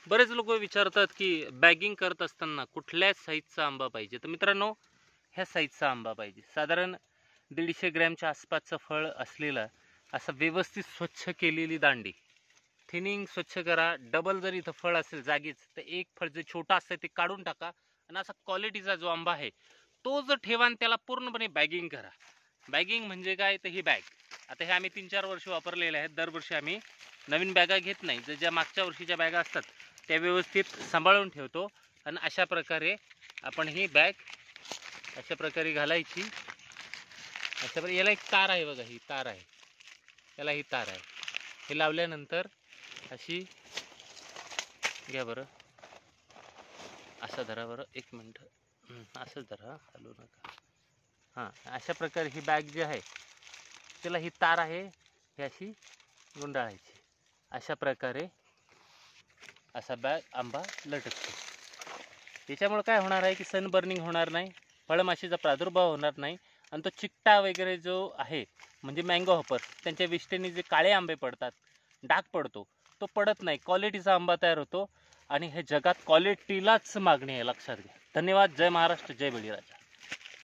बरेच लोक विचारतात की बॅगिंग करत असताना कुठल्या साईजचा आंबा पाहिजे. तर मित्रांनो, ह्या साईजचा आंबा पाहिजे. साधारण 150 ग्रॅमच्या आसपासचं फळ असलेला असं व्यवस्थित स्वच्छ केलेली दांडी, थिनिंग स्वच्छ करा. डबल जर इथं फळ असेल जागीच तर एक फळ जे छोटा असतं ते काढून टाका आणि असा क्वालिटीचा जो आंबा आहे तो जर ठेवा आणि त्याला पूर्णपणे बॅगिंग करा. बॅगिंग म्हणजे काय, तर ही बॅग आता हे आम्ही 3-4 वर्ष वापरलेले आहेत. दरवर्षी आम्ही नवीन बॅगा घेत नाही. ज्या मागच्या वर्षीच्या बॅगा असतात त्या व्यवस्थित सांभाळून ठेवतो आणि अशा प्रकारे आपण ही बॅग अशा प्रकारे घालायची. अशा प्रकारे याला एक तार आहे बघा, ही तार आहे, याला ही तार आहे. हे लावल्यानंतर अशी घ्या बरं, असं धरा बरं, 1 मिनटं, असं धरा, हलू नका. हां, अशा प्रकारे ही बॅग जी आहे त्याला ही तार आहे, ही अशी गुंडाळायची. अशा प्रकारे असा बॅग आंबा लटकतो. त्याच्यामुळे काय होणार आहे की सन बर्निंग होणार नाही, फळमाशीचा प्रादुर्भाव होणार नाही आणि तो चिकटा वगैरे जो आहे म्हणजे मँगो हॉपर त्यांच्या विष्ठेने जे काळे आंबे पडतात, डाग पडतो, तो पडत नाही. क्वालिटीचा आंबा तयार होतो आणि हे जगात क्वालिटीलाच मागणी आहे, लक्षात घ्या. धन्यवाद. जय महाराष्ट्र, जय बळीराजा.